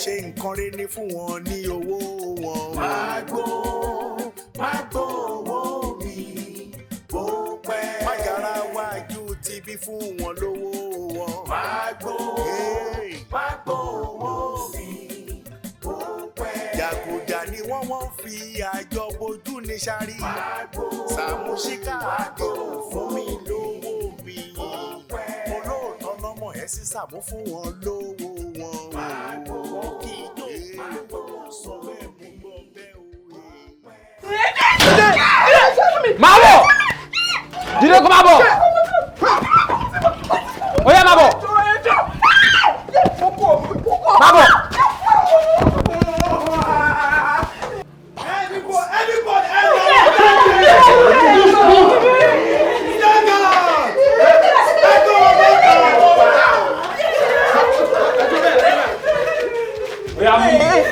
ṣe nǹkan rere ní fún wọn ní owó wọn. Má gbó owó mi bó pẹ́. Má yára wájú ti bí fún wọn lówó wọn. Má gbó owó mi bó pẹ́. Jàgùjà ni wọ́n fi àjọ bojú ní sáré. Sàámú ṣíkà àdé fún mi lówó mi. Mo lóòótọ́ lọ́mọ ẹ̀ sí Sàámú fún wọn lówó wọn. Kí ìjọ sọ bẹ́ẹ̀ mú gbọ́ bẹ́ẹ̀ o. Máa bọ̀! Dìde kó máa bọ̀! Ó yá máa bọ̀! Máa bọ̀!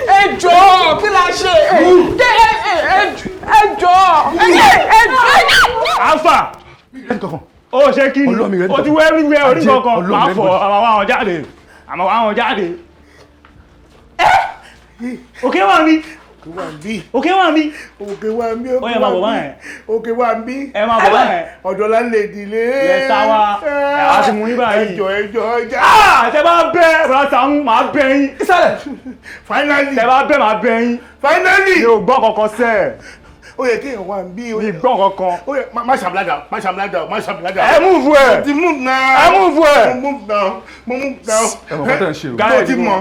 Ẹ jọ̀ọ́ kí la ṣe? Ẹ jọ̀ọ́. Alpha. Ó ṣe kí ni? Ó ti wẹ́ everywhere orí kankan. Máa fọ̀ àwọn jáde. Àmọ́ àwọn jáde. Òkè wà mí. Òkè wà mí. Ó yẹ máa bọ̀ báyẹn. Òkè wà mí. Ẹ máa bọ̀ báyẹn. Ọ̀dọ̀ la lè dìlé. Yẹ sáwá. Ẹ wá ti mú yín báyìí. Ẹjọ́ ọjà. Tẹ bá bẹ́ bàbá Sàámú máa bẹ́ yín. Finally. Tẹ bá bẹ́ máa bẹ́ yín. Finally. Mi ò gbọ́ kankan sẹ́ẹ̀. Ó yẹ kí èèyàn wà bí. Mi gbọ́ kankan. Ó yẹ má ṣàbùládà. Ẹ múùfù ẹ̀. Ti move now. Ẹ múùfù ẹ̀. Mo move now. Ẹ mọ̀ kọ́tẹ́ ń ṣe o. Gáyẹ̀ ti mọ̀.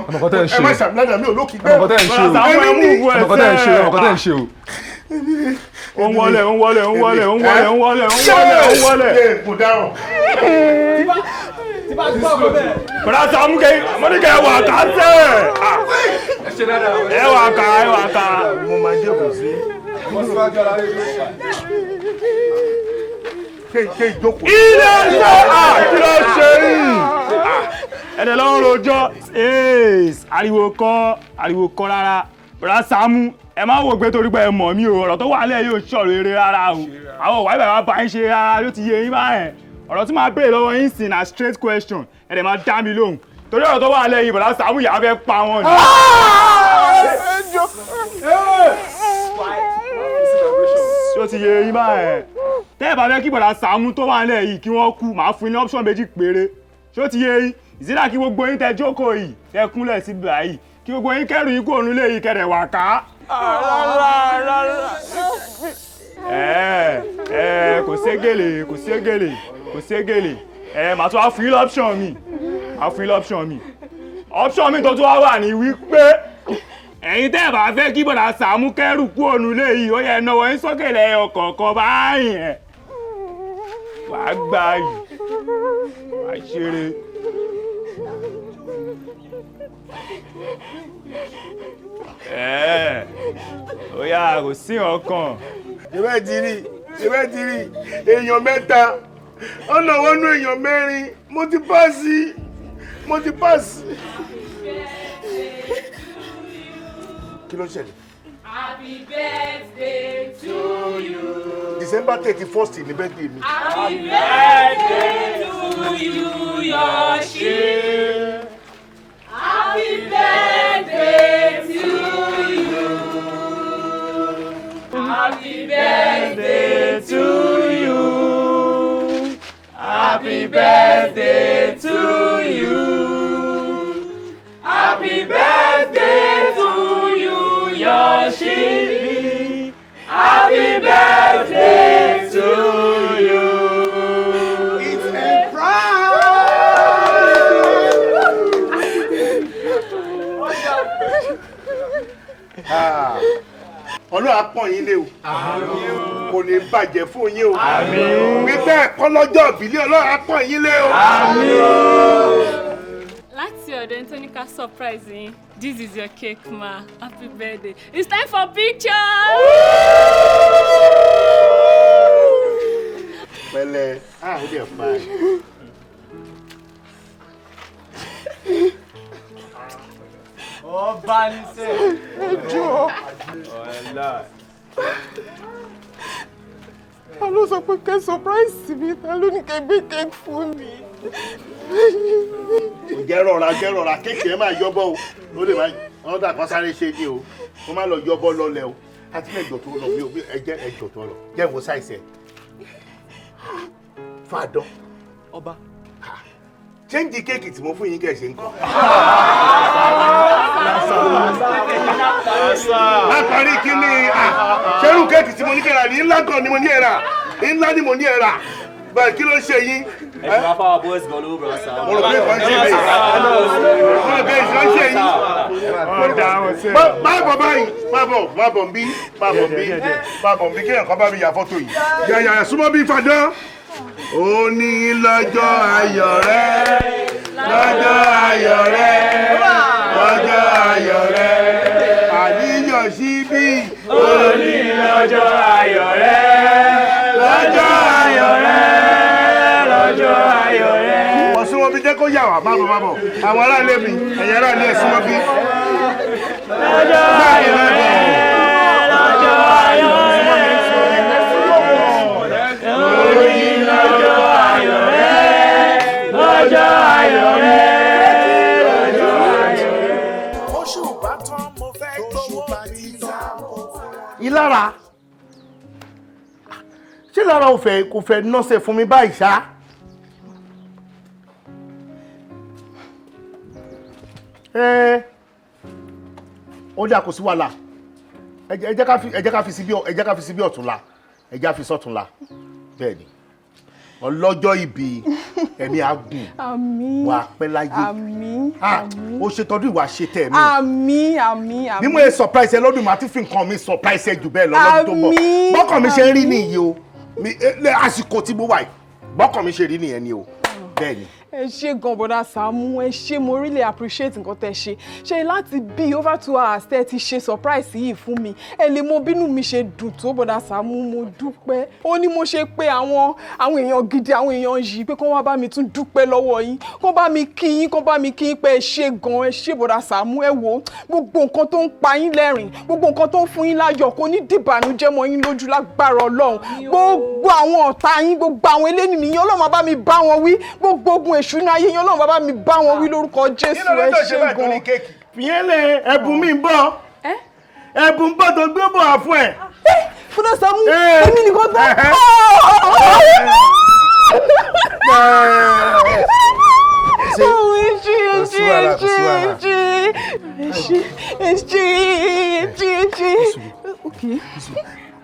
Ẹ má ṣàbùládà mi ò lókì gbẹ́. Ẹ mọ̀ kọ́tẹ́ ń ṣe o. Ẹ múùfù ẹ̀ sẹ́ẹ̀. Ó ń wọlé. Mo dáràn. Bọ̀dá Sàámú mọ́níkẹ́ wà ká sẹ́. Ẹ wà ká. Mo máa jẹ́ kò sí. Ṣé ìjókòó? Ilé ṣe kí ló ṣe yìí? Ẹ̀dẹ̀ ló ń rojọ́. Ariwo kọ́ rárá. Bọ̀dá Sàámú ẹ má wò pé torí pé ẹ mọ̀ mí o, ọ̀rọ̀ tó wà lẹ̀ yóò ṣọ̀rọ̀ eré rárá o. Àwọn òwà ìbàbà bá ń ṣe rárá ló ti yé yín báyẹn. Ọ̀rọ̀ tí máa béèrè lọ́wọ́ yín sí na straight question ẹ dẹ̀ máa dá mi lóhùn. Torí ọ̀rọ̀ tó wà lẹ̀ yìí Bọ̀dá Sàámú yà á fẹ́ pa wọn ni. Ṣó ti yé yín báyẹn? Tẹ́ ẹ bá fẹ́ kí Bọ̀dá Sàámú tó wà lẹ̀ yìí kí wọ́n kú, màá fún yín ní option méjì péré. Ṣó ti yé yín? Ìsídà kí gbogbo yín tẹ jókòó yìí, tẹ kúnlẹ̀ sí báyìí. Kí gbogbo yín kẹ́rù yín kúrò nílé yìí kẹ̀rẹ̀ wà ká. Kò ségèlè. Màá tún wá fún yín l'option mi. Option mi tó tún wá wà ní wípé ẹ̀yin tẹ́ bá fẹ́ kí Bọ̀dá Sàámú kẹ́rù kúrò nílé yìí, ó yẹ náwó yín sókè lẹ́yọ kọ̀ọ̀kan báyìí. Wàá gbà yìí. Wàá ṣeré. Ó yá kò sí ọkàn. Ṣé ti rí èèyàn mẹ́ta ọ̀nà wọnú èèyàn mẹ́rin mo ti páàsì. Kí ló ṣẹlẹ̀? Happy birthday to you. December 31st ni birthday mi. Happy birthday to you, Yoshi. Happy birthday to you. Happy birthday to you. Happy birthday to you. Happy birthday to you, Yoshibi. Happy birthday to you. It's a pride. Ọlọ́run á pọ́n yín lé o. Kò ní bàjẹ́ fún yín o. Wípé ẹ̀kọ́ lọ́jọ́ ìbílẹ̀ Ọlọ́run á pọ́n yín lé o. Láti ọ̀dọ̀ ẹni tó ní ká surprise yín, this is your cake ma, happy birthday. It's time for pictures. Pẹ̀lẹ́, ó dẹ̀ pa ẹ̀. Ọba ní sẹ́. Ẹjọ́. Ta ló sọ pé kẹ́ surprise mi? Ta ló ní kẹ́ gbé cake fún mi? Jẹ́ rọra kéèkì ẹ máa yọ́bọ̀ o, ló lè máa Wọ́n dà kan sáré ṣe ni o. Mo máa lọ yọbọ lọlẹ̀ o. Àti ẹjọ́ tó lọ mi ò bí ẹjọ́ tó lọ. Jẹ́ ìwọ sáìsì ẹ̀. Fàdán. Ọba. Change kéèkì tí mo fún yín kẹ́ ṣe ń kọ́. Látàrí kí ni ṣerú kéèkì tí mo ní kẹ́ra ní ńlá gan ni mo ní ẹ̀rà. Ńlá ni mo ní ẹ̀rà. Báyìí kí ló ń ṣe yín? Ẹ ṣe wá fáwọn boys gan lówó bro sá. Mo rò pé kàn ṣe bẹ́ẹ̀. Mo rò pé ìṣọ́ ṣe yín. Má bọ̀ báyìí. Má bọ̀ ń bí. Má bọ̀ ń bí kí ẹ̀kọ́ bá mi yà fọ́tò yìí. Yàyà súnmọ́ bí Fàdán. Ó ní lọ́jọ́ ayọ̀ rẹ̀. Lọ́jọ́ ayọ̀ rẹ̀. Lọ́jọ́ ayọ̀ rẹ̀. Àní Yoshibi. Ó ní lọ́jọ́ ayọ̀ rẹ̀. Lọ́jọ́ ayọ̀ rẹ̀. Lọ́jọ́ ayọ̀ rẹ̀. Wọ́n súnmọ́ bí jẹ́ kó yà wá. Má bọ̀. Àwọn aráàlú mi, ẹ̀yà aráàlú ẹ̀ súnmọ́ bí. Lọ́jọ́ ayọ̀ rẹ̀. Lọ́jọ́ ayọ̀ rẹ̀. Lọ́jọ́ ayọ̀ rẹ̀. Oṣù bàtàn mo fẹ́ gbowó títà. Ìlara. Ṣé Lára kò fẹ́ nọ́ọ̀sẹ̀ fún mi báyìí ṣá? Ó dà kò sí wàhálà. Ẹ jẹ́ ká fi sí bí ọ̀túnla. Ẹ jẹ́ ká fi sọ́túnla. Bẹ́ẹ̀ ni. Ọlọ́jọ́ ìbí ẹ̀mí agùn. Àmín. Wà pẹ́ láyé. Àmín. Ó ṣe tọdún ìwà ṣe tẹ̀ mí. Àmín. Bí mo ṣe surprise ẹ lọ́dún, màá tún fi nǹkan mi surprise ẹ jù bẹ́ẹ̀ lọ lọ́dún tó bọ̀. Bọ́kàn mi ṣe ń rí nìyí o. Àsìkò tí mo wà yìí, bọ́kàn mi ṣe rí nìyẹn ni o. Bẹ́ẹ̀ ni. Ẹ ṣé gan bọ̀dá Sàámú, ẹ ṣé, mo really appreciate nǹkan tẹ́ ṣe. Ṣé láti bí over 2 hours tẹ́ ti ṣe surprise yìí fún mi. Ẹ lè mọ bínú mi ṣe dùn tó bọ̀dá Sàámú, mo dúpẹ́. Ó ní mo ṣe pé àwọn èèyàn gidi, àwọn èèyàn yìí pé kó wá bá mi tún dúpẹ́ lọ́wọ́ yín. Kó bá mi kí yín pé ẹ ṣé gan, ẹ ṣé bọ̀dá Sàámú. Ẹ wò gbogbo nǹkan tó ń pa yín lẹ́rìn, gbogbo nǹkan tó ń fún yín láyọ̀ kò ní dìbànújẹ́ mọ́ yín lójú lágbára Ọlọ́run. Gbogbo àwọn ọ̀tá yín, gbogbo àwọn elénìyàn Ọlọ́run máa bá mi bá wọn wí. Gbogbo ogun èṣù náà ayé yín Ọlọ́run bàbá mi bá wọn wí lórúkọ Jésù. Ẹ ṣé gan. Fìyẹn lè ẹ̀bùn mi ń bọ̀. Ẹ̀bùn ń bọ̀ tó gbé bọ̀ fún ẹ̀. Bọ̀dá Sàámú, èmi nìkan tó.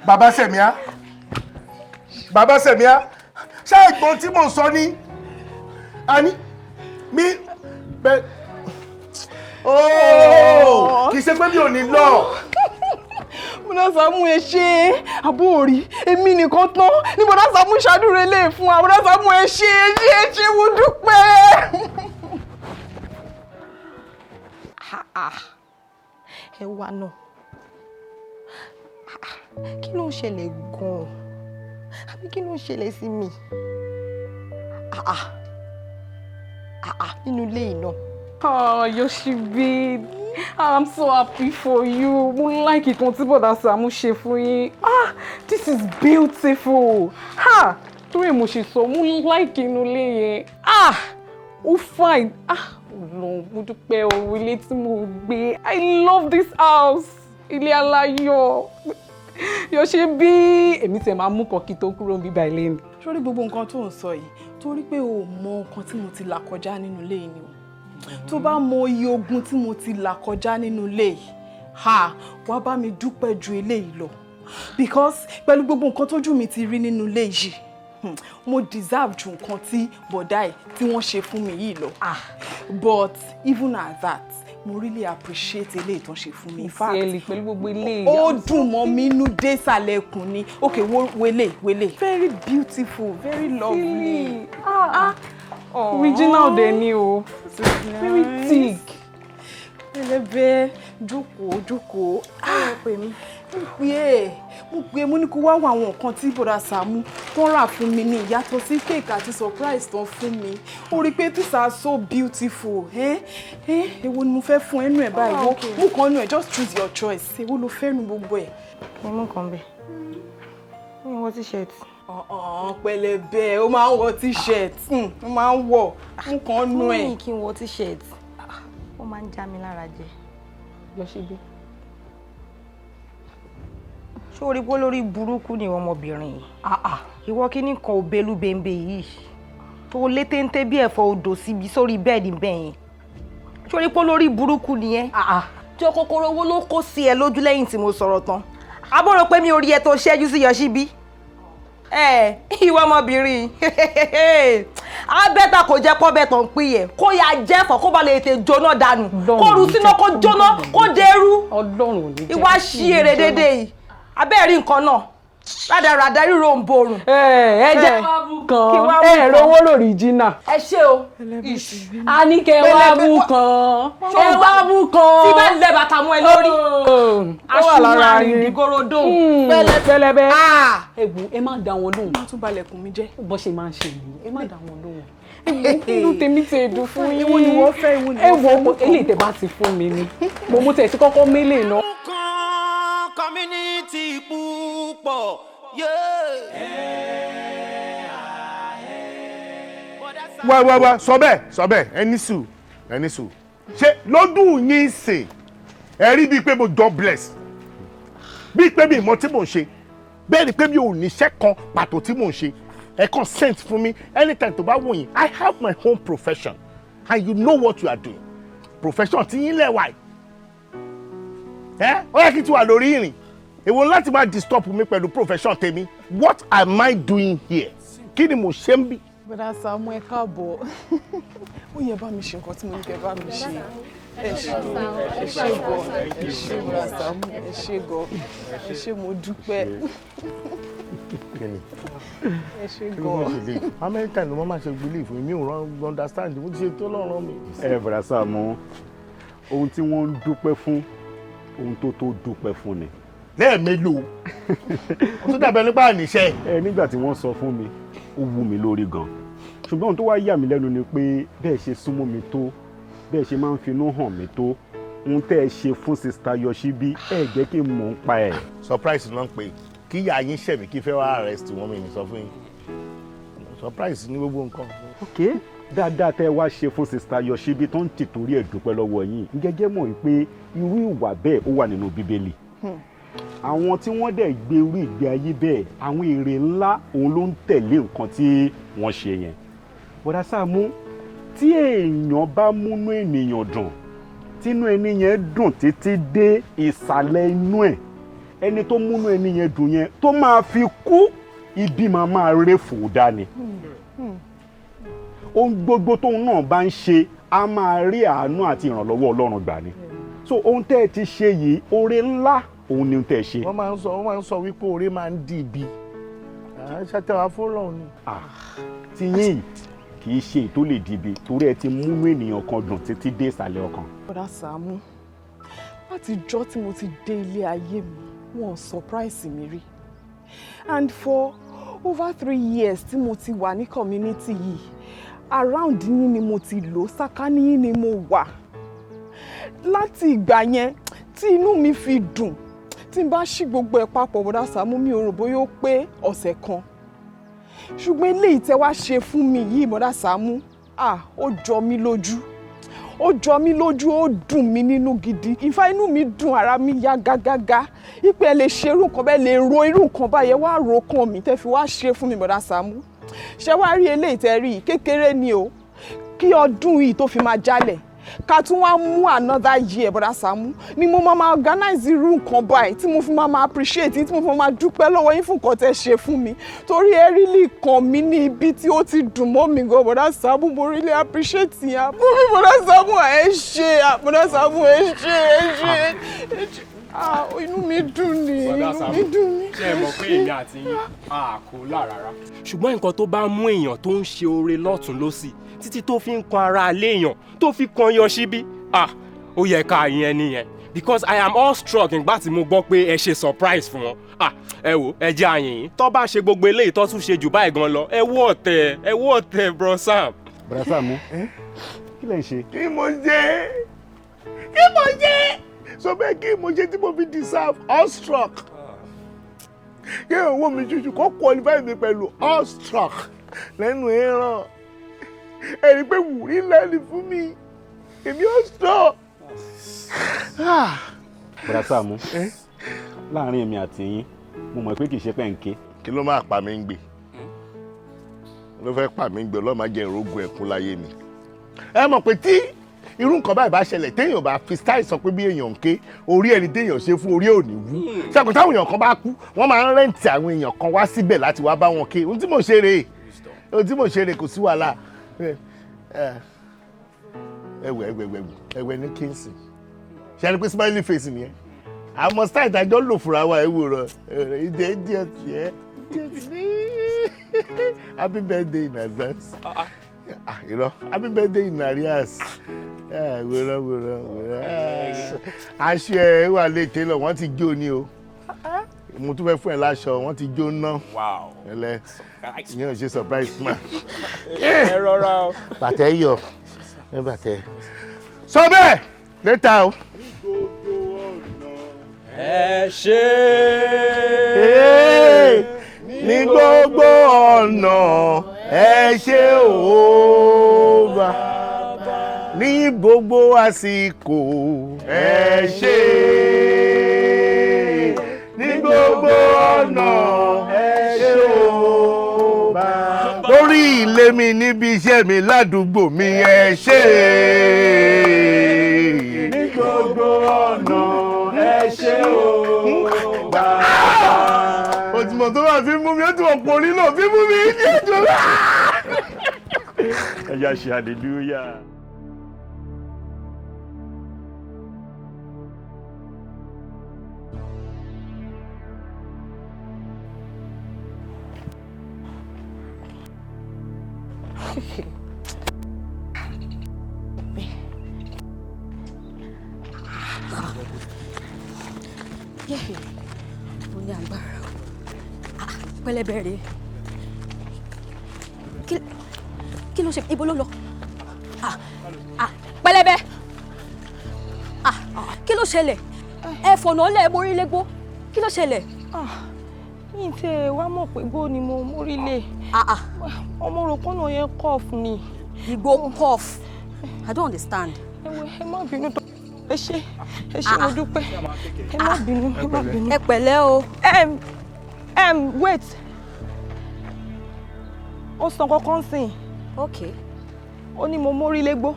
Bàbá Sẹ̀míà, ṣé ìgbọ́n tí mò ń sọ ní? Ani mi bẹ kì í ṣe pé mi ò ní lọ. Bọ̀dá Sàámú ẹ ṣé, àbóòrí èmi nìkan tán ní bọ̀dá Sàámú ṣàdúró lè fún wa. Bọ̀dá Sàámú ẹ ṣé mo dúpẹ́. Ẹ wá náà, kí ló ń ṣẹlẹ̀ gan-an? Àbí kí ló ń ṣẹlẹ̀ sí mi? Nínú ilé yìí náà. Yoshibi, I'm so happy for you. Mo like ìkan tí bọ̀dá Sàámú ṣe fún yín. This is beautiful. Torí mo ṣe sọ, mo like inú ilé yẹn. Ó fine. Mo dúpẹ́ o, ilé tí mo gbé. I love this house. Ilé aláyọ̀. Yoshibi, èmi tẹ̀ máa mú kọ́kí tó kúrò níbí ilé mi. Sórí gbogbo nǹkan tó ń sọ yìí, torí pé o mọ nǹkan tí mo ti là kọjá nínú ilé yìí ni o. Tó bá mọ iye ogun tí mo ti là kọjá nínú ilé yìí, wá bá mi dúpẹ́ ju eléyìí lọ. Because pẹ̀lú gbogbo nǹkan tójú mi ti rí nínú ilé yìí, mo deserve ju nǹkan tí bọ̀dá ẹ̀ tí wọ́n ṣe fún mi yìí lọ. But even at that, mo really appreciate eléyìí tó ń ṣe fún mi. In fact, pẹ̀lú gbogbo ilé yìí. ó dùn mọ́ mi inú dé ìsàlẹ̀ ẹkùn ni. Okay, wele. Very beautiful, very lovely. Original dẹ̀ ni o. Very thick. Ẹlẹ́bẹ̀, jókòó. Mo pè mo ní kó wá wá àwọn nǹkan tí bọ̀dá Sàámú tó rà fún mi ní ìyàtọ̀ sí cake àti surprise tó fún mi. Ó rí pé these are so beautiful. Èwo ni mo fẹ́ fún ẹnu ẹ̀ báyìí? Mú kan nú ẹ̀, just choose your choice. Èwo ló fẹ́ nu gbogbo ẹ̀? Mo kàn bẹ̀. Mo wọ t-shirt. Pẹ̀lẹ́bẹ̀, ó máa ń wọ t-shirt. Ó máa ń wọ̀. Mú kan nú ẹ̀. Kí n wọ t-shirt. Ó máa ń já mi lára jẹ. Yoshibi. Sórí pé lórí burúkú ni ọmọbìnrin. Ìwọ kíní kan òbélú bembe yìí. Tó lé téńté bí ẹ̀fọ́ odò síbi sórí bẹ́ẹ̀dì bẹ́yìn. Sórí pé lórí burúkú ni ẹ́. Jọ kòkòrò owó ló kó sí ẹ lójú lẹ́yìn tí mo sọ̀rọ̀ tán. Abọ́rò pé mi ò rí ẹ tó ṣẹ́jú sí Yoshibi. Ìwọ ọmọbìnrin. A bẹ́ta kò jẹ́ pọ́ bẹ́tọ̀ ń pín yẹ. Kó ya jẹ́fọ̀ kó ba lè tètè jóná dànù. Kó rú síná kó jóná kó dẹrú. Ọlọ́run ò ní jẹ́. Ìwà ṣí èrè dédé yìí. Abẹ́ẹ̀rí nǹkan náà. Rádaràdá ríro ń borùn. Ẹ jẹ́ kan. Ẹ rówó lórí jìnnà. Ẹ ṣé o. A ní kẹ́ wá bú kan. Ẹ wá bú kan. Tí bá lẹ bàtà mú ẹ lórí. Aṣùmọ̀ ìdígorodo. Pẹlẹbẹ. Ẹ̀gbọ́n ẹ má dá wọn lóhùn. Má tún balẹ̀ kùn mí jẹ́. Bó ṣe máa ń ṣe nìyí. Ẹ má dá wọn lóhùn. Inú tèmi ti èdùn fún yín. Èwo ni wọ́n fẹ́, èwo ni wọ́n fẹ́. Ẹ wo eléyìí tẹ́ bá ti fún mi ni. Mo mú tẹ̀ sí kọ́kọ́ mélèé náà. Community púpọ̀. Wá sọ bẹ́ẹ̀ ẹni sùn ṣé lọ́dún yín sè ẹ rí bíi pé mo God bless bíi pé mi ìmọ̀ tí mò ń ṣe bẹ́ẹ̀ ni pé mi ò níṣẹ́ kan pàtó tí mò ń ṣe ẹ kàn send fún mi anytime tó bá wù yín. I have my own profession and you know what you are doing profession tí yín lẹ́wà ẹ̀ ó yẹ kí n ti wà lórí ìrìn èwo láti máa disturb mi pẹ̀lú profession tèmi. What am I doing here? Kí ni mo ṣe ń bí? Bọ́dà Sàámú ẹ káàbọ̀. Ó yẹ bá mi ṣe nǹkan tí mo ní kẹ́ bá mi ṣe. Ẹ ṣé gan. Ẹ ṣé Bọ́dà Sàámú. Ẹ ṣé gan. Ẹ ṣé mo dúpẹ́. Ẹ ṣé gan. How many times ló máa ṣe gbélé fún mi? Mi ò understand. Mo ti ṣe tó lọ́rọ̀ mi. Bọ́dà Sàámú, ohun tí wọ́n ń dúpẹ́ fún, ohun tó dúpẹ́ fún ni. Lẹ́ẹ̀mélòó ó tún dàbẹ̀ nípa àníṣe. Nígbà tí wọ́n sọ fún mi ó wú mi lórí gan ṣùgbọ́n ohun tó wá yà mí lẹ́nu ni pé bẹ́ẹ̀ ṣe súnmọ́ mi tó bẹ́ẹ̀ ṣe máa ń finú hàn mí tó ohun tẹ́ ẹ ṣe fún sista Yoshibi ẹ jẹ́ kí n mọ̀ ń pa ẹ̀. Surprise ló ń pè kí ìyá yín ṣẹ̀mí kí fẹ́ wá arrest wọn mi ní sọ fún yín surprise ní gbogbo nǹkan. ok dáadáa tẹ́ ẹ wá ṣe fún sista Yoshibi tó ń tìtorí ẹ̀ dúpẹ́ lọ́wọ́ yín gẹ́gẹ́ mọ̀ pé irú ìwà bẹ́ẹ̀ ó wà nínú Bíbélì. Àwọn tí wọ́n dẹ̀ gbé orí ìgbé ayé bẹ́ẹ̀ àwọn èrè ńlá òun ló ń tẹ̀lé nǹkan tí wọ́n ṣe yẹn. Bọ́dà Sàámú tí èèyàn bá múnú ènìyàn dùn tínú ẹni yẹn dùn títí dé ìsàlẹ̀ inú ẹ̀ ẹni tó múnú ẹni yẹn dùn yẹn tó máa fi kú ibi máa ré fò dání. Ohun gbogbo tóun náà bá ń ṣe á máa rí àánú àti ìrànlọ́wọ́ Ọlọ́run gbà ni. So ohun tẹ́ ẹ ti ṣe yìí oore ńlá òun ni tẹ́ ṣe. wọ́n máa ń sọ wípé oore máa ń di ibi ṣàtẹ̀wá fọ́lọ́run ni. tí yín kì í ṣe tó lè di ibi torí ẹ ti múnú ènìyàn kan dùn títí dé ìsàlẹ̀ ọkàn. Bọ́dà Sàámú láti jọ́ tí mo ti dé ilé ayé mi wọ́n surprise mi rí and for over 3 years tí mo ti wà ní community yìí around yín ni mo ti lò sákání yín ni mo wà láti ìgbà yẹn tí inú mi fi dùn tí n bá ṣí gbogbo ẹ̀ papọ̀ Bọ́dà Sàámú mi ò rò bóyá ó pé ọ̀sẹ̀ kan ṣùgbọ́n eléyìí tẹ́ wá ṣe fún mi yìí Bọ́dà Sàámú ó jọ mí lójú ó dùn mí nínú gidi ìfà inú mi dùn ara mi yá gágágá ìpè ẹ lè ṣe irú nǹkan bẹ́ẹ̀ lè ro irú nǹkan báyẹn wá ro kàn mí tẹ́ fi wá ṣe fún mi Bọ́dà Sàámú ṣé wá rí eléyìí tẹ́ rí kékeré ni o kí ọdún yìí tó fi máa jálẹ̀ ká tún wá mú another year Bọ́dà Sàámú ni mo máa organize irú nǹkan báyìí tí mo fi máa appreciate tí mo fi máa dúpẹ́ lọ́wọ́ yín fún nǹkan tẹ́ ṣe fún mi torí ẹ really kàn mí ní ibi tí ó ti dùn mọ́ mi gan Bọ́dà Sàámú mo really appreciate yín Bọ́dà Sàámú ẹ ṣé Bọ́dà Sàámú ẹ ṣé inú mi dùn ní ṣé ẹ mọ̀ pé èmi àti yín kò lára. ṣùgbọ́n nǹkan tó bá mú èèyàn tó ń ṣe oore lọ́tún lọ́sì títí tó fi ń kan ara alé èèyàn tó fi kan Yoshibi ó yẹ ká yẹn nìyẹn because I am all struck nígbà tí mo gbọ́ pé ẹ ṣe surprise fún wọn ẹ wò ẹ jẹ́ àyìn yín tó bá ṣe gbogbo eléyìí tó tún ṣe jù báyìí gan lọ ẹ wò ọ̀tẹ̀ bro Sam. Bro Sam kí lẹ ń ṣe. kí mo jẹ́ sọ bẹ́ẹ̀ kí mo ṣe tí mo fi deserve awestruck kí owó mi jújù kó qualify mi pẹ̀lú awestruck lẹ́nu ìran ẹ̀rí pé wùrí lẹ́nu fún mi èmi awestruck Bọ̀dá Sàámú, láàrin èmi àti yín, mo mọ̀ pé kì í ṣe pẹ́ǹké. Kí ló máa pa mí ń gbé? Ló fẹ́ pa mí ń gbé, Ọlọ́run máa jẹ́ ìrógùn ẹ̀kún láyé mi. Ẹ mọ̀ pé tí irú nǹkan báyìí bá ṣẹlẹ̀ téèyàn bá fi style sọ pé bí èèyàn ń ké orí ẹni téèyàn ṣe fún orí òní wú. Ṣàkóso táwọn èèyàn kan bá kú, wọ́n máa ń rẹ́ǹtì àwọn èèyàn kan wá síbẹ̀ láti wá bá wọn ké. Ohun tí mò ń ṣe rèé, kò sí wàhálà. Ẹwẹ̀ ní kínsì. Ṣé ẹni pé smiley face nìyẹn? Àmọ́ style ìdájọ́ lò fúnra wa ẹ wòran. Ìdè idiot yẹn. Happy birthday in advance. Happy birthday in arrears. Wòran. Aṣọ ẹ wà lè tẹ́lọ̀, wọ́n ti jó ni o. Mo tún fẹ́ fún ẹ láṣọ, wọ́n ti jó ná. Ẹlẹ́ ìyẹn ò ṣe surprise man. Ẹ rọra o. Bàtẹ́ yọ. Ẹ bàtẹ́. Sọ bẹ́ẹ̀ létà o. Ẹ ṣé. Ní gbogbo ọ̀nà ẹ ṣé o bàbá. Ní gbogbo àsìkò ẹ ṣé. Ní gbogbo ọ̀nà ẹ ṣé o bàbá. Lórí ilé mi níbi iṣẹ́ mi ládùúgbò mi ẹ ṣé. Ní gbogbo ọ̀nà ẹ ṣé o bàbá. Òtùmọ̀ tó bá fi mú mi ó tún ọ̀pọ̀ orí náà fi mú mi ní ẹjọ́. Ẹ yá ṣe hallelujah. Mo ní agbára. Pẹlẹbẹ rèé. Kí ló ṣe? Ibo ló lọ? Pẹlẹbẹ. Kí ló ṣẹlẹ̀? Ẹ fọ̀nà lẹ̀ mórí légbó. Kí ló ṣẹlẹ̀? Mi tẹ wá mọ̀ pé gbó ni mo mórí lé. Ọmọ òròpọ̀nà yẹn cough ni. Igbó cough. I don't understand. Ẹ má bínú tó. Ẹ ṣé mo dúpẹ́. Ẹ má bínú. Ẹ pẹ̀lẹ́ o. Wait. Ó sọ kankan sìn. Okay. Ó ní mo mórí légbó.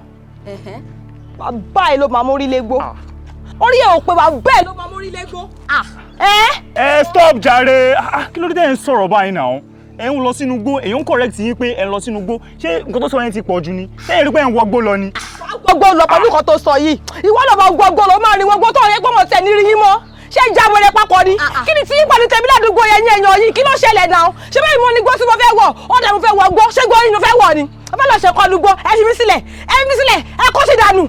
Bàbá ẹ ló máa mórí légbó. Orí ẹ ò pé bàbá ẹ ló máa mórí légbó. Stop jàre. Kí ló dé tẹ́ ń sọ̀rọ̀ báyìí náà? Ẹ ń lọ sínú igbó, èyàn ń correct yín pé ẹ ń lọ sínú igbó. Ṣé nǹkan tó sọ yẹn ti pọ̀ jù ni? Ṣé ẹ rí pé ẹ ń wọgbó lọ ni? Gbogbo lọ pẹ̀lú nǹkan tó sọ yìí. Ìwọ lọ máa gbogbo lọ máa rí gbogbo tó yẹ pé mo tẹ̀ ní rí yín mọ́. Ṣé ìjà wẹrẹ papọ̀ ni? Kí ni tí yín pẹ̀lú tẹ̀mí ládùúgbò yẹn ní èèyàn yìí? Kí ló ṣẹlẹ̀ náà? Ṣé bẹ́ẹ̀ ni mo ní gbó tí mo fẹ́ wọ̀? Ó dẹ̀ mo fẹ́ wọ̀ gbó. Ṣé gbó yín mo fẹ́ wọ̀ ni? Mo fẹ́ lọ ṣe kọlu gbó. Ẹ fi mí sílẹ̀. Ẹ kó sí dànù.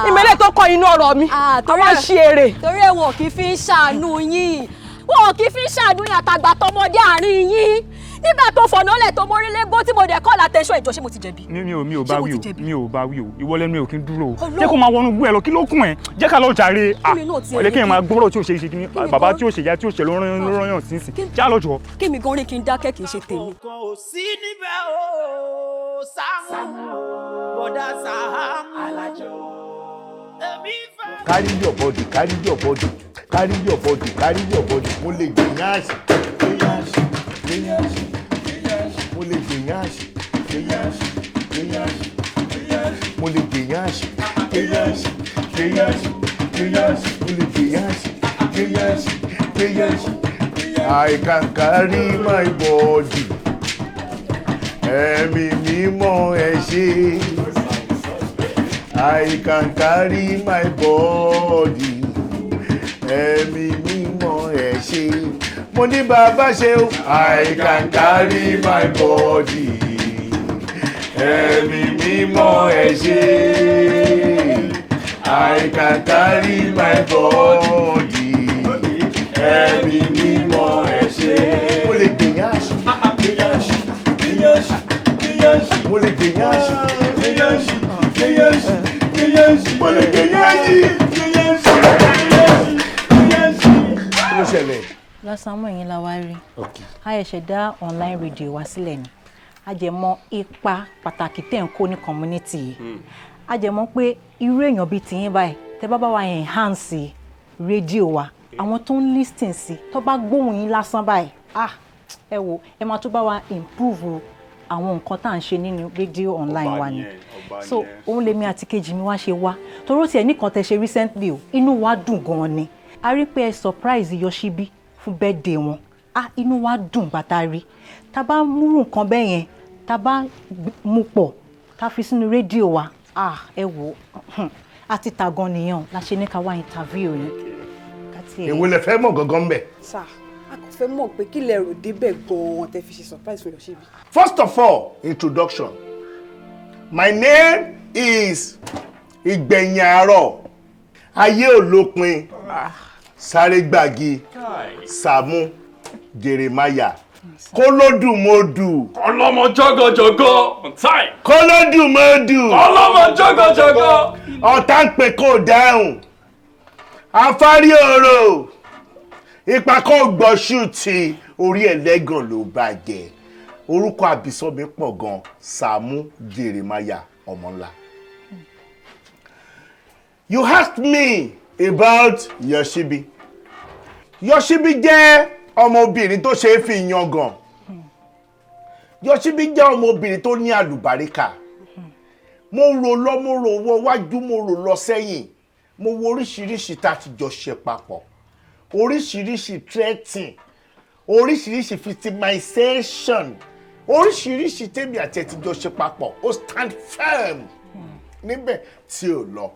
Ìmẹ̀lẹ̀ tó kọ inú ọ̀rọ̀ mi. Àwọn ṣe èrè. Torí ẹ̀ wọ́n kì í fi ń ṣàánú yín. Wọ́n kì í fi ń ṣàánú yín àtàgbà tọmọdé àárín yín. Nígbà tó fọ̀nà lẹ̀ tó mórí légbó tí mo dẹ̀ kọ́ látẹ̀ṣọ́ ìjọ ṣé mo ti jẹ̀bi? Mi ò bá wí o. Ìwọ lẹ́nu ẹ̀ ò kí ń dúró o. Jẹ́ kó máa wọnú gbó ẹ lọ, kí ló kún ẹ? Jẹ́ ká lọ jàre. Ọ̀lẹ́ kéèyàn máa gbọ́rọ̀ tí ò ṣe kí ni bàbá tí ò ṣe ìyá tí ò ṣe ló rán yàn sínsìn. Já lọ jọ. Kémi gan rí kí n dákẹ́ kì í ṣe tèmi. Kò sí níbẹ̀ o, Sàámú, bọ̀dá Sàámú Alájọ. Carry your body, carry your body, carry your body, carry your body. Mo lè gbìyàn àṣì, mo lè gbìyàn àṣì, mo lè gbìyàn àṣì, mo lè gbìyàn àṣì. I can carry my body. Ẹ̀mí mímọ́ ẹ ṣé. I can carry my body. Ẹ̀mí mímọ́ ẹ ṣé. Mo ní bàbá ṣe o. I can carry my body. Ẹ̀mí mímọ́ ẹ ṣé. I can carry my body. Ẹ̀mí mímọ́ ẹ ṣé. Mo lè gbìyàn àṣì. Mo lè gbìyàn àṣì. Mo lè gbìyàn àṣì. Kí ló ṣẹlẹ̀? Lásàmú ẹ̀yin la wá rí. A ṣẹ̀ṣẹ̀ dá online radio wá sílẹ̀ ni. A jẹ́ mọ̀ ipa pàtàkì tẹ́ ń kó ní community yìí. A jẹ́ mọ̀ pé irú èèyàn bíi tiyín báyìí tẹ́ bá bá wa enhance rédíò wa àwọn tó ń listen sí tó bá gbóhùn yín lásán báyìí ẹ wò ẹ máa tún bá wa improve àwọn nǹkan tá à ń ṣe nínú rédíò online wa ni so òun lèmi àti kejì mi wá ṣe wá toró tiẹ̀ nìkan tẹ́ ṣe recently o inú wa dùn gan-an ni a rí pé ẹ surprise Yoshibi fún birthday wọn inú wa dùn bàtà rí tá bá múrù nǹkan bẹ́ẹ̀ yẹn tá bá mú pọ̀ tá fi sínú rédíò wa ẹ wò àti tàgàn nìyẹn la ṣe ní ká wá interview yín. èwo lẹ fẹ́ mọ̀ gangan bẹ̀. sir a kò fẹ́ mọ̀ pé kí lẹ rò débẹ̀ gan-an tẹ́ fi ṣe surprise fún Yoshibi. First of all, introduction. My name is Ìgbẹ̀yìn-àárọ̀ ayé olópin sáré gbàgì Sàámú Jeremiah kólódùmọdù ọlọ́mọ jọgọjọgọ kólódùmọdù ọlọ́mọ jọgọjọgọ ọ̀tá ń pè kó dáhùn afárí ọ̀rọ̀ ipa kó gbọ́ṣù tí orí ẹlẹ́gàn ló bàjẹ́ orúkọ àbísọ́mi pọ̀ gan Sàámú Jeremiah ọmọńlá. You asked me about Yoshibi. Yoshibi jẹ́ ọmọbìnrin tó ṣe é fi yangàn. Yoshibi jẹ́ ọmọbìnrin tó ní àlùbáríkà. Mo rò lọ mo rò wọ wájú mo rò lọ sẹ́yìn. Mo wo oríṣiríṣi tá a ti jọ ṣe papọ̀. Oríṣiríṣi threatening. Oríṣiríṣi victimization. Oríṣiríṣi tèmi àti ẹ̀ ti jọ ṣe papọ̀. Ó stand firm níbẹ̀ tí ò lọ.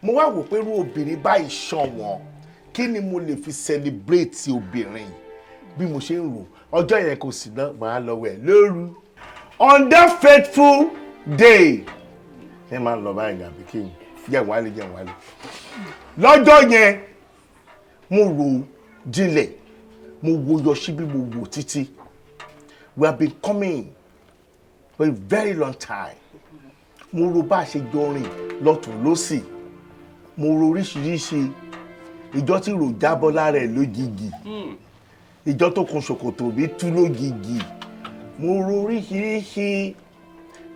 Mo wá wò pé irú obìnrin báyìí ṣọ̀wọ́n kí ni mo lè fi celebrate obìnrin bí mo ṣe ń rò ọjọ́ yẹn kò sí náà màá lọ wẹ̀ lóru on that faithful day ẹ máa ń lọ báyìí àbí kí n jẹun wálé lọ́jọ́ yẹn mo rò jinlẹ̀ mo wo Yoshibi mo wò títí we have been coming for a very long time mo rò bá a ṣe jọ rìn lọ́tùn lósì mo rò oríṣiríṣi ìjọ tí rò jábọ́ lára ẹ̀ lógìgì ìjọ tó kun ṣòkòtò bí tú lógìgì mo rò oríṣiríṣi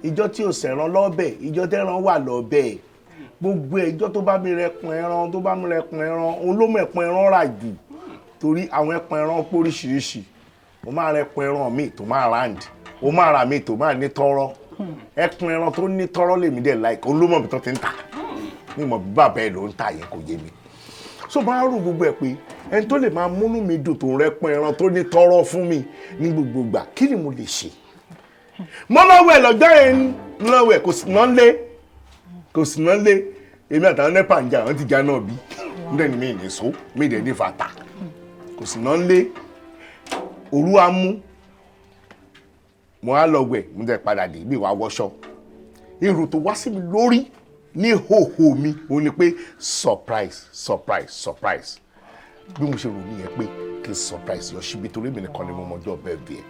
ìjọ tí ò sẹ̀ràn lọ́bẹ̀ ìjọ tẹ́ran wà lọ́bẹ̀ gbogbo ẹ̀ ìjọ tó bá mi rẹpọn ẹran tó bá mi rẹpọn ẹran òun ló mọ̀ ẹpọn ẹran rà jù torí àwọn ẹpọn ẹran pọ̀ oríṣiríṣi o máa rẹpọn ẹran mi tó máa round o máa rà mi tó máa ní tọ́rọ́ ẹpọn ẹran tó ní tọ́rọ́ lèmi dẹ̀ like òun ló mọ̀ bí tó ti ń tà ní mọ̀ bí bàbá ẹ̀ ló ń tà yẹn kò yé mi so máa rò gbogbo ẹ̀ pé ẹni tó lè máa múnú mi dùn tó ń rẹpọn ẹran tó ní tọ́rọ́ fún mi ní gbogbo ìgbà kí ni mo lè ṣe mo lọ́wọ́ ẹ̀ lọ́jọ́ yẹn lọ́wọ́ ẹ̀ kò sì ná lé èmi àtàwọn nẹ́pà ń jà wọ́n ti já náà bí nílẹ̀ ni mi ní so mi dẹ̀ ní fata kò sì ná lé òru á mú mo á lọ wẹ̀ mo dẹ̀ padà dé bí wàá wọṣọ èrò tó wá sí mi lórí ní hòhò mi òun ni pé surprise bí mo ṣe rò nìyẹn pé kí n surprise Yoshibi torí mi nìkan ni mo mọjọ́ bẹ́ẹ̀ bí ẹ̀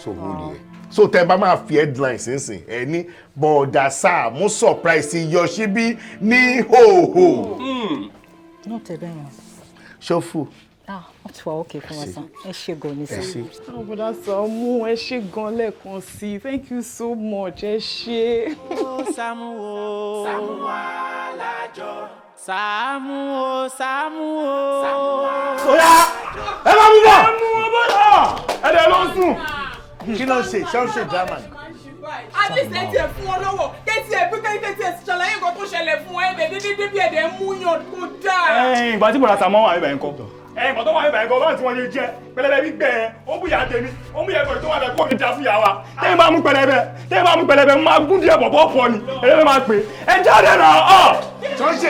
so who ni ẹ̀ so tẹ bá máa fi headline sínsìn ẹ ní bọ̀dà Sàámú surprise Yoshibi ní hòhò. náà tẹ bẹ́ẹ̀ yẹn. ṣọ́fù. wọ́n ti wà ókè fún wa sàn ẹ ṣe gan ni sàn. bọ̀dà Sàámú ẹ ṣe gan lẹ́ẹ̀kan sí i thank you so much ẹ ṣe. Sàámú o Sàámú Alájọ Sàámú o Sàámú o. Oya ẹ bá mi bọ̀. Sàámú ọbọ̀dọ̀ ẹ̀dẹ̀ ló ń sùn. Kí ló ń ṣe ṣé ó ń ṣe drama ni. at least ẹ tiẹ̀ fún wọn lọ́wọ́ kẹ́tì ẹ̀ bí kẹ́tì ẹ̀ ṣàlàyé nǹkan tó ṣẹlẹ̀ fún ẹ bẹ̀ dédé bí ẹ̀dẹ̀ ń mú yàn kó dáa. ìgbà tí bọ̀dà Sàámú wà níbẹ̀ ńkọ́ ìgbà tó wà níbẹ̀ ńkọ́ báwọn tí wọ́n ṣe jẹ́ pẹlẹbẹ gbígbẹ yẹn ó bùyà tèmi ó bùyà ẹ̀kọ́ tó wà bẹ̀ kó mi dá fúyà wa tẹ́yìn bá mú pẹlẹbẹ máa gún díẹ̀ bọ̀ pọ̀ ni ẹlẹ́bẹ̀ máa pè é jáde náà ọ̀. ṣọ́ọ̀ṣì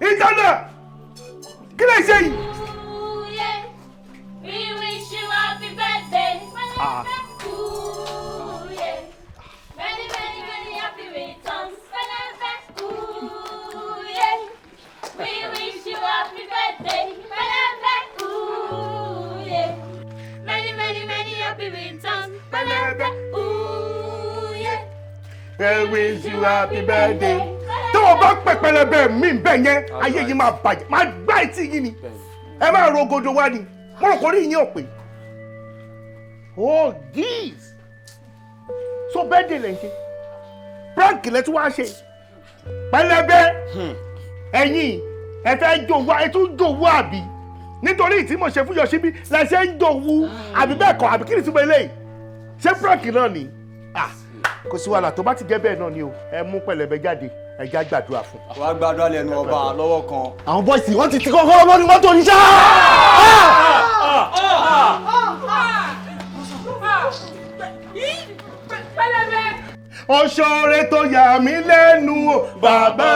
ìjọba kí lè ṣe yìí. We wish you happy birthday. Many, many, many happy returns. We wish you happy birthday. Many, many, many happy returns. We wish you happy birthday. Tó tó bá pẹpẹlẹbẹ mi bẹ́ẹ̀ yẹn ayé yìí máa bàjẹ́ máa gbá etí yìí ni ẹ máa rogodo wá ni mo rò kó rí yín ọ̀pẹ. Oh geez so bẹ́ẹ̀ dé lẹ́yìn prank lẹ́tí wá ṣe pẹlẹbẹ ẹ̀yin ẹ fẹ́ jòwó ẹ tún jòwó àbí nítorí tí mo ṣe fún Yoshibi lẹ́sẹ̀ ń jòwó àbí bẹ́ẹ̀ kọ́ àbí kí ni túbọ̀ eléyìí ṣé prank náà ni kò sí wàhálà tó bá ti jẹ́ bẹ́ẹ̀ náà ni o ẹ mú pẹlẹbẹ jáde ẹ já gbàdúrà fún. wàá gbàdúrà lẹ́nu ọba lọ́wọ́ kan. àwọn bọ́ìsì wọ́n ti kọ́kọ́rọ́ mọ́ni mọ́tò oníṣà. Oṣoore tó yà mí lẹ́nu o bàbá.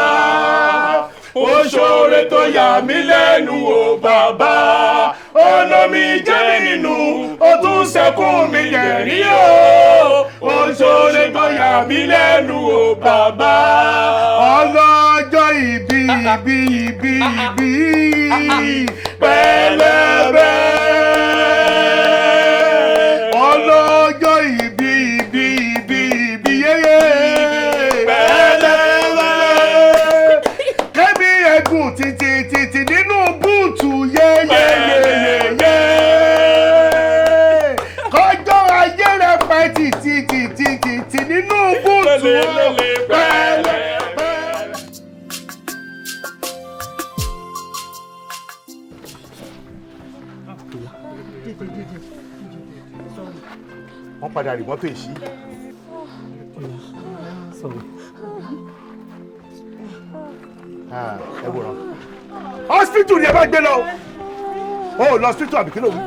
Oṣoore tó yà mí lẹ́nu o bàbá. Ọ̀nà mi jẹ́ nínú ó tún ṣẹ́kùn mi yẹ̀rí o. Oṣoore tó yà mí lẹ́nu o bàbá. Ọlọ́jọ́ ìbí pẹlẹbẹ. Ọlọ́jọ́ ìbí yéyé pẹlẹbẹ. Kẹ́mi ẹ̀gùn títí nínú búùtù yéyé. Kọjọ́ ayé rẹ̀ pẹ́ títí nínú búùtù pẹlẹbẹ. Wọ́n padà rí mọ́tò èṣí. Ẹ wòran. Hospital ni ẹ bá gbé lọ. O lọ hospital àbí kí ló wí?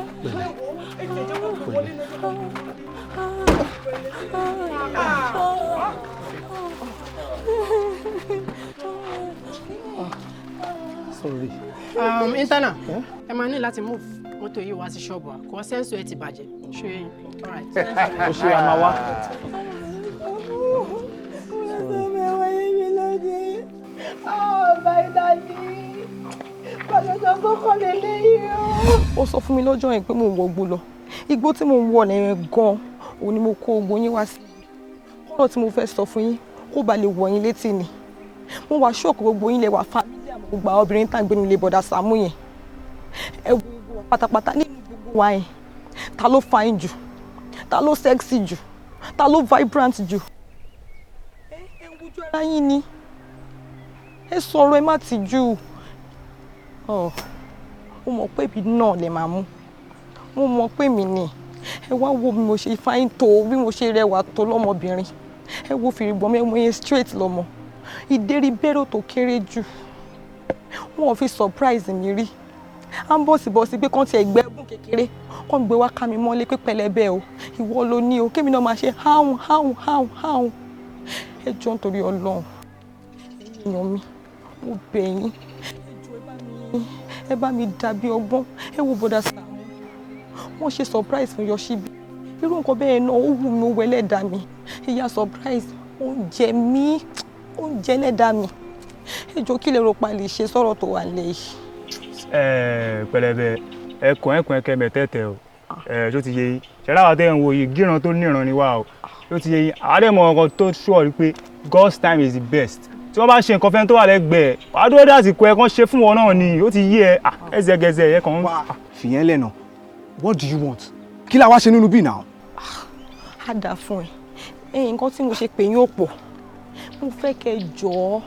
Sorry. Interna, ẹ máa ní láti move mọ́tò yìí wá sí ṣọ́ọ̀bù wa kò sẹ́ńsù ẹ ti bàjẹ́ ṣe é all right. O ṣe àmà wá. Ó sọ fún mi lọ́jọ́ yẹn pé mo ń wọgbó lọ igbó tí mo ń wọ̀ lẹ́yìn gan-an òun ni mo kó ogbó yín wá sí ọ̀rọ̀ tí mo fẹ́ sọ fún yín kó ba lè wọ̀ yín létí ni mo wá ṣọ́ọ̀kì gbogbo yín lè wà fámílì àmọ́ gbogbo àwọn obìnrin tá à ń gbénu ilé bọ̀dà Sàámú yẹn ẹ wo pátápátá nínú gbogbo wa yẹn ta ló fine jù ta ló sexy jù ta ló vibrant jù ẹ wojú ara yín ni ẹ sọ̀rọ̀ ẹ má tìjú mo mọ̀ pé ibi náà lè máa mú mo mọ̀ pé mi ni ẹ wá wo bí mo ṣe fine tó bí mo ṣe rẹwà tó lọ́mọbìnrin ẹ wo fìrìgbọ́n mi ẹ mọ yẹn straight lọ́mọ ìdérí bẹ́rò tó kéré jù wọn ò fi surprise mi rí à ń bọ̀sibọ̀si pé kán ti ẹ̀gbẹ́ ẹ̀gún kékeré kán gbé wá ká mi mọ́lé pé pẹlẹbẹ o ìwọ ló ní o kémi náà máa ṣe háùn ẹ jọ̀ọ́ nítorí Ọlọ́run èèyàn mi mo bẹ̀ yín ẹ bá mi dàbí ọgbọ́n ẹ wo bọ́dà Sàámú wọ́n ṣe surprise fún Yoshibi irú nǹkan bẹ́ẹ̀ náà ó wù mí ó wẹlẹ́dàá mi ìyá surprise oúnjẹ mi oúnjẹ lẹ́dàá mi ẹ jọ̀ọ́ kí lè rò pa lè ṣe sọ̀rọ̀ tó wà lẹ́yìn. Pẹlẹbẹ ẹkùn ẹkẹ mẹtẹẹtẹ o tó ti yé yín ṣẹlá wa tẹ ń wo yìí gíran tó níran ni wá o tó ti yé yín àádẹ́mọ̀ ọkọ̀ tó ṣọ́ pé God's time is the best tí wọ́n bá ṣe nǹkan fẹ́ tó wà lẹ́gbẹ̀ẹ́ wàá dúró dé àsìkò ẹ̀ kan ṣe fún wọn náà ni ó ti yé ẹ ẹsẹ̀gẹsẹ̀ ẹ̀ kàn ń. fìyẹn lẹ́nà what do you want kí la wá ṣe nínú bí náà. á dà fún ẹ nǹkan tí mo ṣe pè yín ò pọ̀ mo fẹ́ kẹ́ ẹ jọ̀ọ́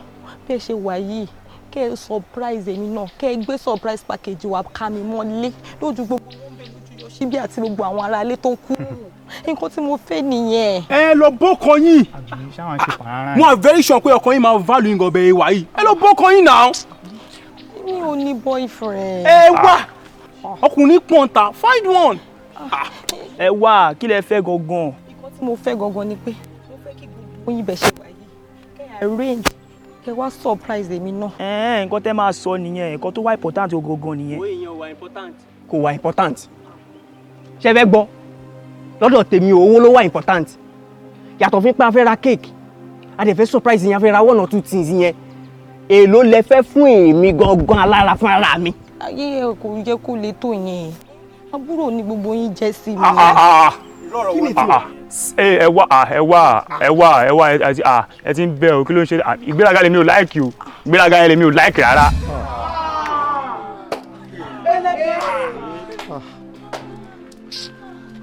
bẹ́ẹ̀ ṣe wà yìí kẹ́ ẹ surprise èmi náà kẹ́ ẹ gbé surprise package wa ká mi mọ́lé lójú gbogbo wọn bẹ lójú Yoshibi àti gbogbo àwọn aráalé tó kù nǹkan tí mo fẹ́ nìyẹn. ẹ lọ bọ́kọ yín mo are very sure pé ọkọ yín máa value nǹkan bẹ́ẹ̀ wá yìí ẹ lọ bọ́kọ yín náà. mi ò ní boyfriend. ẹ wá ọkùnrin pọ̀ǹta find one. ẹ wá kí lẹ fẹ́ gangan. nǹkan tí mo fẹ́ gangan ni pé mo fẹ́ kí gbogbo yín bẹ̀ ṣe wà yìí kẹ́ ẹ arrange kẹ́ wá surprise èmi náà. nǹkan tẹ́ máa sọ nìyẹn nǹkan tó wá important gangan nìyẹn. owó èèyàn wà important. kò wà important ṣe fẹ́ gbọ́ lọ́dọ̀ tèmi owó ló wà important yàtọ̀ fún pé a fẹ́ ra cake a dẹ̀ fẹ́ surprise yẹn a fẹ́ ra one or two things yẹn èló lẹ fẹ́ fún èmi gangan alára fún ara mi. ayé ẹ kò jẹ́ kó lè tó yẹn àbúrò ni gbogbo yín jẹ́ sí mi. kí ni tiwa. ẹ wá ẹ ti ń bẹ o kí ló ń ṣe ìgbéraga lèmi ò láìkì o ìgbéraga yẹn lèmi ò láìkì rárá.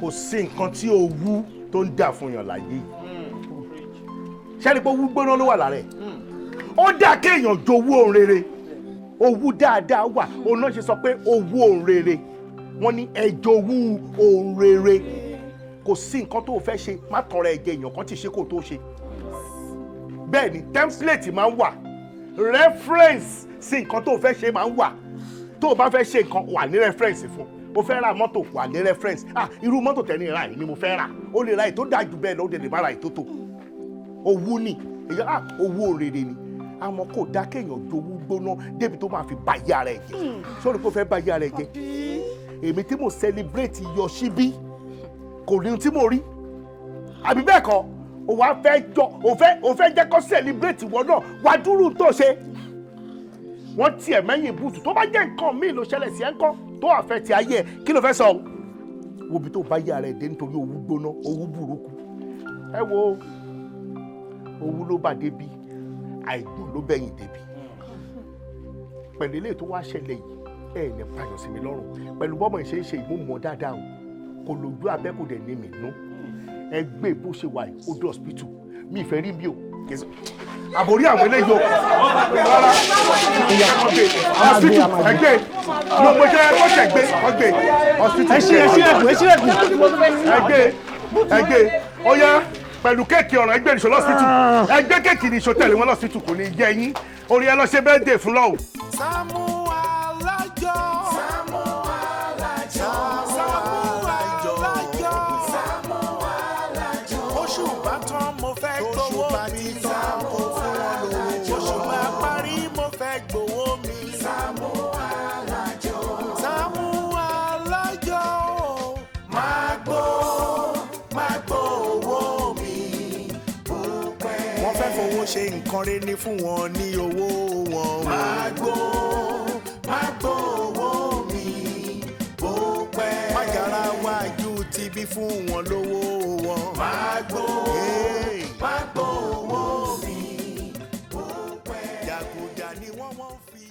kò sí nǹkan tí owú tó ń dà fún yàn láyé ṣẹ́ni pé owú gbóná ló wà lára ẹ̀ ó dá kéèyàn jowú òun rere owú dáadáa wà òun náà ṣe sọ pé owú òun rere wọ́n ní ẹ jowú òun rere kò sí nǹkan tó fẹ́ ṣe má tọrọ ẹ̀jẹ̀ èèyàn kan tí ṣe kó tó ṣe bẹ́ẹ̀ ni template máa ń wà reference sí nǹkan tó fẹ́ ṣe máa ń wà tó o bá fẹ́ ṣe nǹkan wà ní reference fún o fẹ́ ra mọ́tò wà ní reference irú mọ́tò tẹ̀ ní ra yìí ni mo fẹ́ rà o lè ra èyí tó dáa jù bẹ́ẹ̀ lọ o lè má ra èyí tó tó owú ni èyí owó òrèrè ni àmọ́ kò dá kéèyàn jowú gbóná débi tó máa fi bá yá rẹ̀ jẹ́ sórí kó fẹ́ bá yá rẹ̀ jẹ́ èmi tí mo celebrate Yoshibi kò ní tí mo rí àbí bẹ́ẹ̀ kọ́ o wá fẹ́ jọ o fẹ́ jẹ́ kó celebrate wọn náà wá dúró tó ṣe wọ́n tiẹ̀ mẹ́yìn bùtù tó bá jẹ́ nǹkan míì ló ṣẹlẹ̀ sí ẹ̀ ń kọ́ tó àfẹ́ ti ayé ẹ̀ kí ló fẹ́ sọ wo bí tó bá yá rẹ̀ dé nítorí owú gbóná owú burúkú ẹ wo owú ló bá débi àìgbọ́n ló bẹ̀yìn débi pẹ̀lú ilé tó wá ṣẹlẹ̀ yìí ẹ̀ ní payọ̀ sí mi lọ́rùn pẹ̀lú bọ́mọ̀ ìṣe ń ṣe ìmúmọ́ dáadáa o kò lójú abẹ́ kò dẹ̀ ní mi nú ẹ gbé bó ṣe wà yìí ó dé hospital mi ìfẹ́ rí bí o àbórí àwọn eléyìí o rárá hospital ẹgbẹ́ ló mo jẹ́ kó ṣẹ̀ gbé ọgbẹ́ hospital ẹgbẹ́ ó yá pẹ̀lú kéèkì ọ̀ràn ẹgbẹ́ ìṣó lọ́sítù ẹgbẹ́ kéèkì ní ìṣó tẹ̀lé wọn lọ́sítù kò ní yẹ yín orí ẹ lọ ṣe birthday fún lọ́wọ́. SAAMU ALAJO SAAMU ALAJO SAAMU ALAJO oṣù bá tán mo fẹ́ gbowó mi SAAMU ALAJO oṣù bá parí mo fẹ́ gbowó mi SAAMU ALAJO SAAMU ALAJO máa gbó owó mi wọ́n fẹ́ fowó ṣe nǹkan rẹ̀ ní fún wọn ní owó wọn. máa gbó owó mi bó pẹ́. má yára wájú tibí fún wọn lówó wọn. máa gbó owó mi bó pẹ́. jàgùjà ni wọ́n fi.